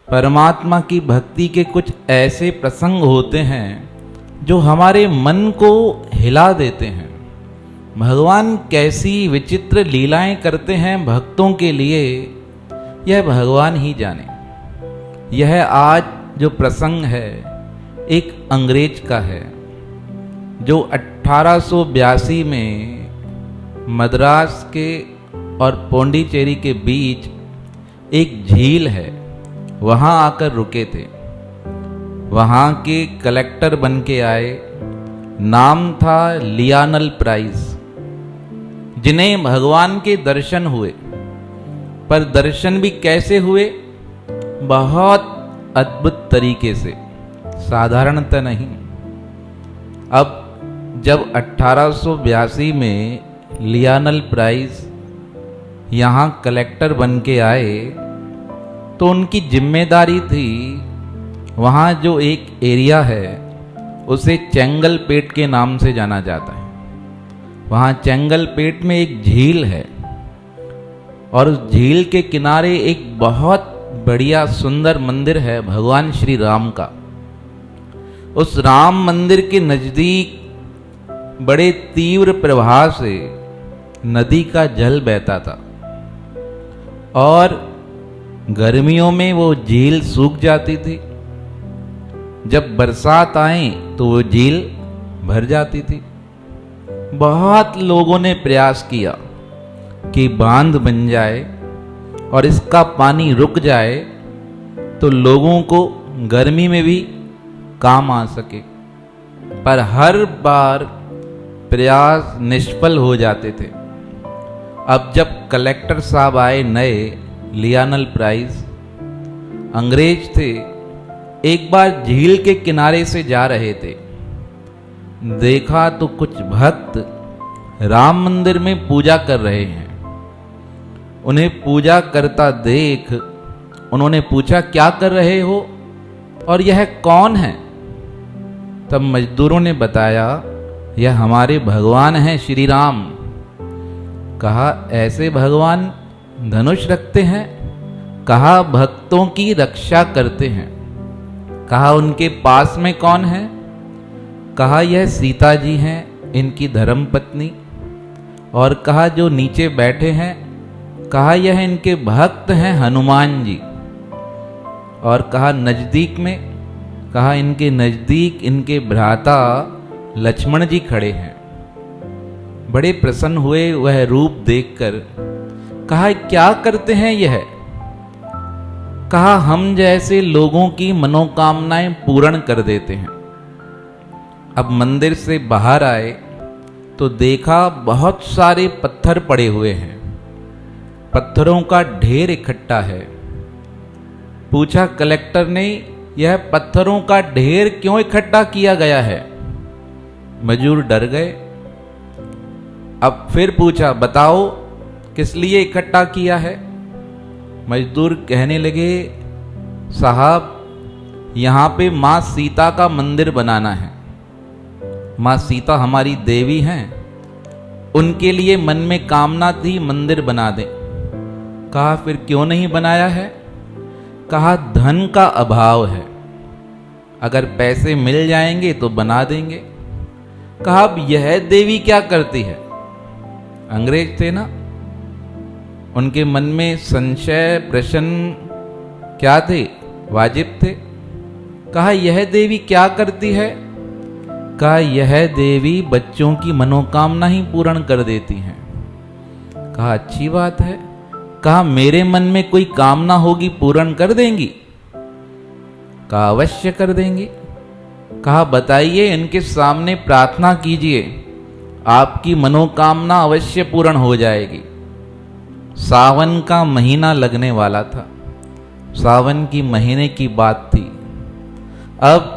परमात्मा की भक्ति के कुछ ऐसे प्रसंग होते हैं जो हमारे मन को हिला देते हैं। भगवान कैसी विचित्र लीलाएं करते हैं भक्तों के लिए, यह भगवान ही जाने। यह आज जो प्रसंग है एक अंग्रेज का है, जो 1882 में मद्रास के और पौंडीचेरी के बीच एक झील है, वहाँ आकर रुके थे। वहाँ के कलेक्टर बन के आए, नाम था लियानल प्राइस, जिन्हें भगवान के दर्शन हुए। पर दर्शन भी कैसे हुए? बहुत अद्भुत तरीके से, साधारणतः नहीं। अब जब 1882 में लियानल प्राइस यहाँ कलेक्टर बन के आए तो उनकी जिम्मेदारी थी, वहाँ जो एक एरिया है उसे चेंगलपेट के नाम से जाना जाता है। वहाँ चेंगलपेट में एक झील है और उस झील के किनारे एक बहुत बढ़िया सुंदर मंदिर है भगवान श्री राम का। उस राम मंदिर के नजदीक बड़े तीव्र प्रवाह से नदी का जल बहता था और गर्मियों में वो झील सूख जाती थी। जब बरसात आई तो वो झील भर जाती थी। बहुत लोगों ने प्रयास किया कि बांध बन जाए और इसका पानी रुक जाए तो लोगों को गर्मी में भी काम आ सके, पर हर बार प्रयास निष्फल हो जाते थे। अब जब कलेक्टर साहब आए नए, लियानल प्राइस अंग्रेज थे, एक बार झील के किनारे से जा रहे थे, देखा तो कुछ भक्त राम मंदिर में पूजा कर रहे हैं। उन्हें पूजा करता देख उन्होंने पूछा, क्या कर रहे हो और यह कौन है? तब मजदूरों ने बताया, यह हमारे भगवान हैं श्री राम। कहा, ऐसे भगवान धनुष रखते हैं? कहा, भक्तों की रक्षा करते हैं। कहा, उनके पास में कौन है? कहा, यह सीता जी हैं, इनकी धर्म पत्नी। और कहा, जो नीचे बैठे हैं, कहा, यह इनके भक्त हैं हनुमान जी। और कहा, नजदीक में, कहा, इनके नजदीक इनके भ्राता लक्ष्मण जी खड़े हैं। बड़े प्रसन्न हुए वह रूप देखकर। कहा, क्या करते हैं यह? कहा, हम जैसे लोगों की मनोकामनाएं पूर्ण कर देते हैं। अब मंदिर से बाहर आए तो देखा बहुत सारे पत्थर पड़े हुए हैं, पत्थरों का ढेर इकट्ठा है। पूछा कलेक्टर ने, यह पत्थरों का ढेर क्यों इकट्ठा किया गया है? मजदूर डर गए। अब फिर पूछा, बताओ किस लिए इकट्ठा किया है? मजदूर कहने लगे, साहब, यहाँ पे माँ सीता का मंदिर बनाना है। माँ सीता हमारी देवी हैं, उनके लिए मन में कामना थी मंदिर बना दें। कहा, फिर क्यों नहीं बनाया है? कहा, धन का अभाव है, अगर पैसे मिल जाएंगे तो बना देंगे। कहा, अब यह देवी क्या करती है? अंग्रेज थे ना, उनके मन में संशय प्रश्न क्या थे? वाजिब थे। कहा, यह देवी क्या करती है? कहा, यह देवी बच्चों की मनोकामना ही पूर्ण कर देती हैं। कहा, अच्छी बात है। कहा, मेरे मन में कोई कामना होगी पूर्ण कर देंगी? कहा, अवश्य कर देंगी। कहा, बताइए, इनके सामने प्रार्थना कीजिए, आपकी मनोकामना अवश्य पूर्ण हो जाएगी। सावन का महीना लगने वाला था, सावन की महीने की बात थी। अब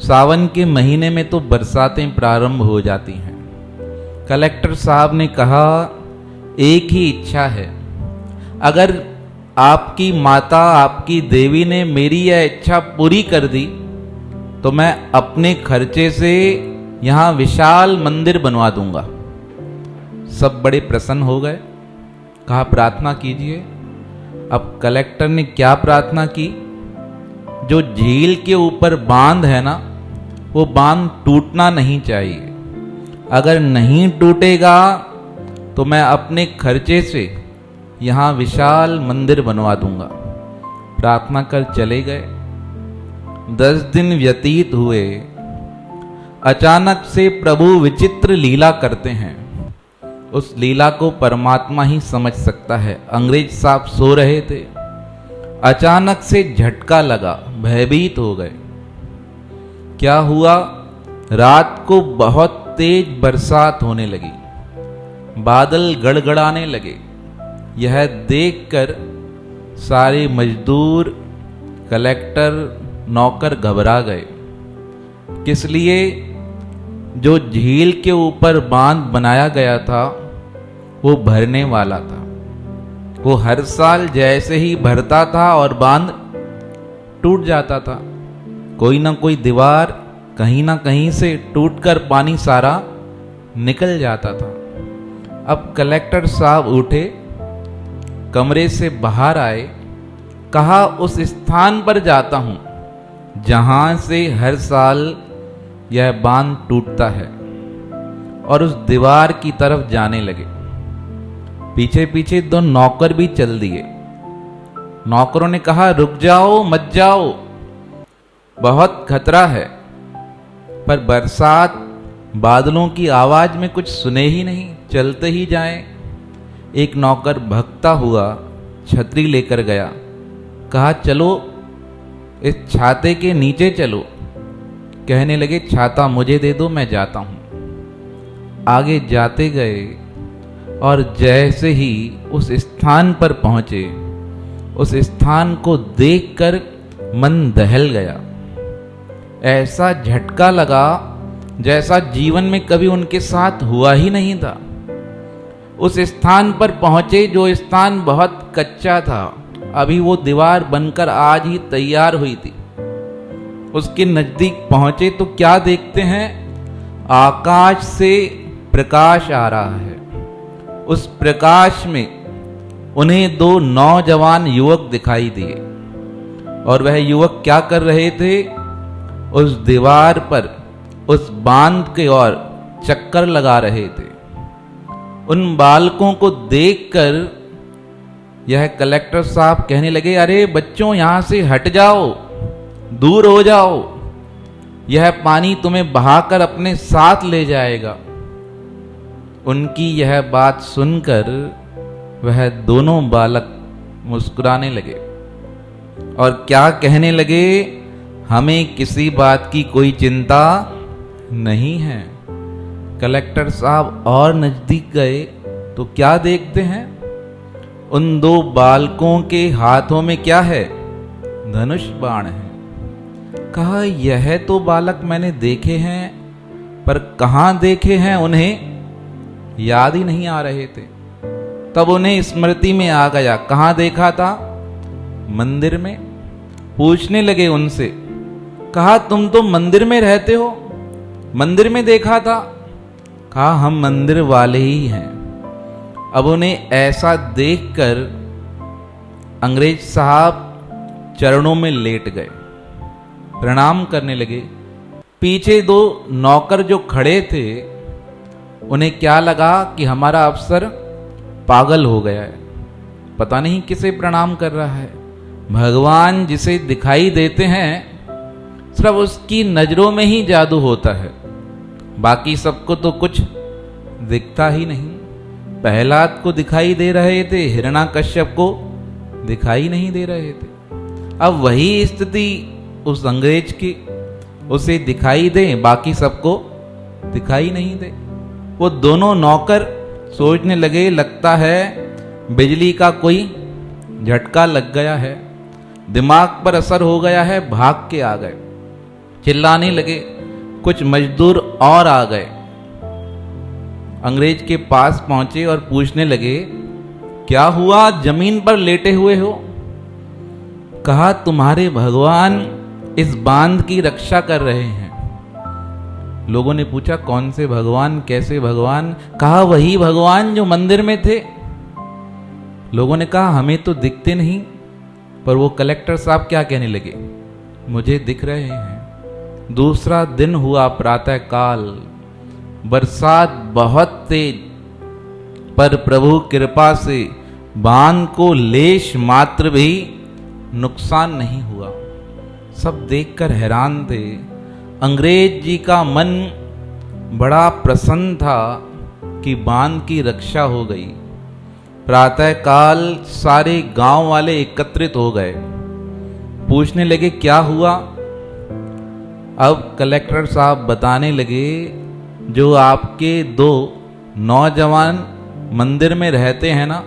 सावन के महीने में तो बरसातें प्रारंभ हो जाती हैं। कलेक्टर साहब ने कहा, एक ही इच्छा है, अगर आपकी माता, आपकी देवी ने मेरी यह इच्छा पूरी कर दी तो मैं अपने खर्चे से यहाँ विशाल मंदिर बनवा दूंगा। सब बड़े प्रसन्न हो गए। कहा, प्रार्थना कीजिए। अब कलेक्टर ने क्या प्रार्थना की? जो झील के ऊपर बांध है ना, वो बांध टूटना नहीं चाहिए। अगर नहीं टूटेगा तो मैं अपने खर्चे से यहाँ विशाल मंदिर बनवा दूंगा। प्रार्थना कर चले गए। 10 दिन व्यतीत हुए। अचानक से प्रभु विचित्र लीला करते हैं। उस लीला को परमात्मा ही समझ सकता है। अंग्रेज साहब सो रहे थे, अचानक से झटका लगा, भयभीत हो गए। क्या हुआ? रात को बहुत तेज बरसात होने लगी, बादल गड़गड़ाने लगे। यह देखकर सारे मजदूर, कलेक्टर, नौकर घबरा गए। किस लिए? जो झील के ऊपर बांध बनाया गया था वो भरने वाला था। वो हर साल जैसे ही भरता था और बांध टूट जाता था। कोई ना कोई दीवार कहीं ना कहीं से टूटकर पानी सारा निकल जाता था। अब कलेक्टर साहब उठे, कमरे से बाहर आए, कहा उस स्थान पर जाता हूं जहां से हर साल यह बांध टूटता है, और उस दीवार की तरफ जाने लगे। पीछे पीछे 2 नौकर भी चल दिए। नौकरों ने कहा रुक जाओ, मत जाओ, बहुत खतरा है। पर बरसात, बादलों की आवाज में कुछ सुने ही नहीं, चलते ही जाएं। एक नौकर भगता हुआ छतरी लेकर गया, कहा चलो इस छाते के नीचे चलो। कहने लगे छाता मुझे दे दो, मैं जाता हूं। आगे जाते गए और जैसे ही उस स्थान पर पहुंचे, उस स्थान को देखकर मन दहल गया। ऐसा झटका लगा जैसा जीवन में कभी उनके साथ हुआ ही नहीं था। उस स्थान पर पहुंचे जो स्थान बहुत कच्चा था, अभी वो दीवार बनकर आज ही तैयार हुई थी। उसके नजदीक पहुंचे तो क्या देखते हैं? आकाश से प्रकाश आ रहा है। उस प्रकाश में उन्हें 2 नौजवान युवक दिखाई दिए, और वह युवक क्या कर रहे थे? उस दीवार पर, उस बांध के ओर चक्कर लगा रहे थे। उन बालकों को देखकर यह कलेक्टर साहब कहने लगे अरे बच्चों, यहां से हट जाओ, दूर हो जाओ, यह पानी तुम्हें बहाकर अपने साथ ले जाएगा। उनकी यह बात सुनकर वह दोनों बालक मुस्कुराने लगे और क्या कहने लगे? हमें किसी बात की कोई चिंता नहीं है। कलेक्टर साहब और नजदीक गए तो क्या देखते हैं? उन 2 बालकों के हाथों में क्या है? धनुष बाण है। कहा यह तो बालक मैंने देखे हैं, पर कहां देखे हैं उन्हें याद ही नहीं आ रहे थे। तब उन्हें स्मृति में आ गया, कहां देखा था? मंदिर में। पूछने लगे उनसे, कहा तुम तो मंदिर में रहते हो, मंदिर में देखा था? कहा हम मंदिर वाले ही हैं। अब उन्हें ऐसा देखकर अंग्रेज साहब चरणों में लेट गए, प्रणाम करने लगे। पीछे 2 नौकर जो खड़े थे उन्हें क्या लगा कि हमारा अफसर पागल हो गया है, पता नहीं किसे प्रणाम कर रहा है। भगवान जिसे दिखाई देते हैं सिर्फ उसकी नजरों में ही जादू होता है, बाकी सबको तो कुछ दिखता ही नहीं। प्रहलाद को दिखाई दे रहे थे, हिरण्याकश्यप को दिखाई नहीं दे रहे थे। अब वही स्थिति उस अंग्रेज की, उसे दिखाई दे, बाकी सबको दिखाई नहीं दे। वो दोनों नौकर सोचने लगे लगता है बिजली का कोई झटका लग गया है, दिमाग पर असर हो गया है। भाग के आ गए, चिल्लाने लगे। कुछ मजदूर और आ गए, अंग्रेज के पास पहुंचे और पूछने लगे क्या हुआ, जमीन पर लेटे हुए हो? कहा तुम्हारे भगवान इस बांध की रक्षा कर रहे हैं। लोगों ने पूछा कौन से भगवान, कैसे भगवान? कहा वही भगवान जो मंदिर में थे। लोगों ने कहा हमें तो दिखते नहीं। पर वो कलेक्टर साहब क्या कहने लगे, मुझे दिख रहे हैं। दूसरा दिन हुआ प्रातः काल, बरसात बहुत तेज, पर प्रभु कृपा से बांध को लेश मात्र भी नुकसान नहीं हुआ। सब देखकर हैरान थे। अंग्रेज जी का मन बड़ा प्रसन्न था कि बांध की रक्षा हो गई। प्रातःकाल सारे गांव वाले एकत्रित हो गए, पूछने लगे क्या हुआ। अब कलेक्टर साहब बताने लगे, जो आपके दो नौजवान मंदिर में रहते हैं ना,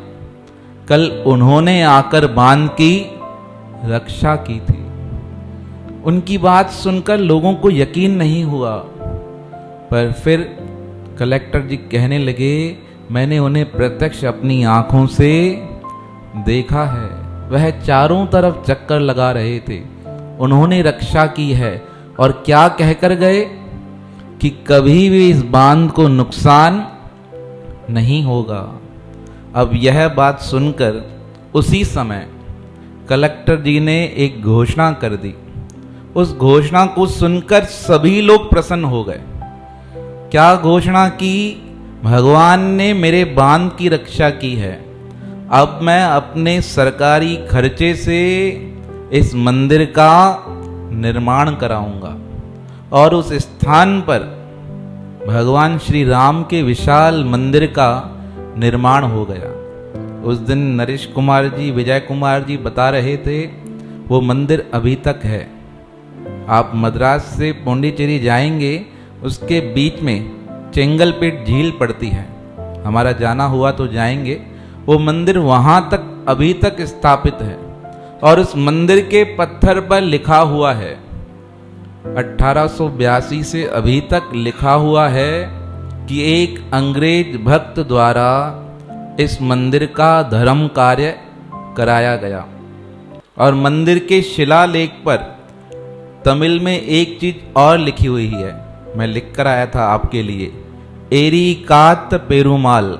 कल उन्होंने आकर बांध की रक्षा की थी। उनकी बात सुनकर लोगों को यकीन नहीं हुआ, पर फिर कलेक्टर जी कहने लगे, मैंने उन्हें प्रत्यक्ष अपनी आंखों से देखा है। वह चारों तरफ चक्कर लगा रहे थे। उन्होंने रक्षा की है और क्या कहकर गए कि कभी भी इस बांध को नुकसान नहीं होगा। अब यह बात सुनकर उसी समय कलेक्टर जी ने एक घोषणा कर दी। उस घोषणा को सुनकर सभी लोग प्रसन्न हो गए। क्या घोषणा की? भगवान ने मेरे बांध की रक्षा की है। अब मैं अपने सरकारी खर्चे से इस मंदिर का निर्माण कराऊंगा और उस स्थान पर भगवान श्री राम के विशाल मंदिर का निर्माण हो गया। उस दिन नरेश कुमार जी, विजय कुमार जी बता रहे थे, वो मंदिर अभी तक है। आप मद्रास से पौंडीचेरी जाएंगे, उसके बीच में चेंगलपेट झील पड़ती है। हमारा जाना हुआ तो जाएंगे। वो मंदिर वहां तक अभी तक स्थापित है और उस मंदिर के पत्थर पर लिखा हुआ है, 1882 से अभी तक लिखा हुआ है कि एक अंग्रेज भक्त द्वारा इस मंदिर का धर्म कार्य कराया गया। और मंदिर के शिलालेख पर तमिल में एक चीज और लिखी हुई है, मैं लिख कर आया था आपके लिए, एरिकात पेरुमाल,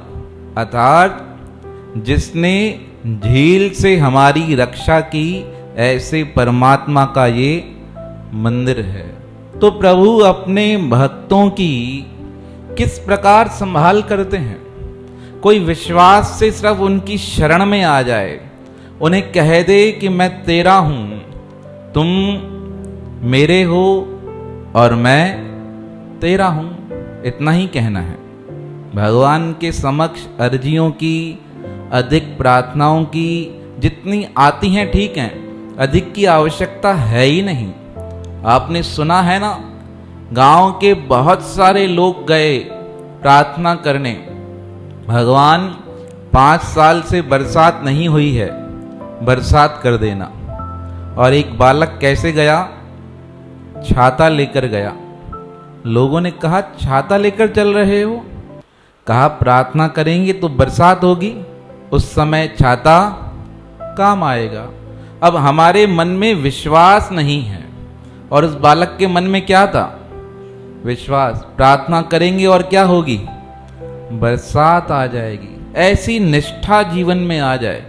अर्थात जिसने झील से हमारी रक्षा की, ऐसे परमात्मा का ये मंदिर है। तो प्रभु अपने भक्तों की किस प्रकार संभाल करते हैं। कोई विश्वास से सिर्फ उनकी शरण में आ जाए, उन्हें कह दे कि मैं तेरा हूं, तुम मेरे हो और मैं तेरा हूं, इतना ही कहना है। भगवान के समक्ष अर्जियों की, अधिक प्रार्थनाओं की जितनी आती हैं ठीक हैं, अधिक की आवश्यकता है ही नहीं। आपने सुना है ना, गांव के बहुत सारे लोग गए प्रार्थना करने, भगवान 5 साल से बरसात नहीं हुई है, बरसात कर देना। और एक बालक कैसे गया? छाता लेकर गया। लोगों ने कहा छाता लेकर चल रहे हो? कहा प्रार्थना करेंगे तो बरसात होगी, उस समय छाता काम आएगा। अब हमारे मन में विश्वास नहीं है, और उस बालक के मन में क्या था? विश्वास। प्रार्थना करेंगे और क्या होगी? बरसात आ जाएगी। ऐसी निष्ठा जीवन में आ जाए,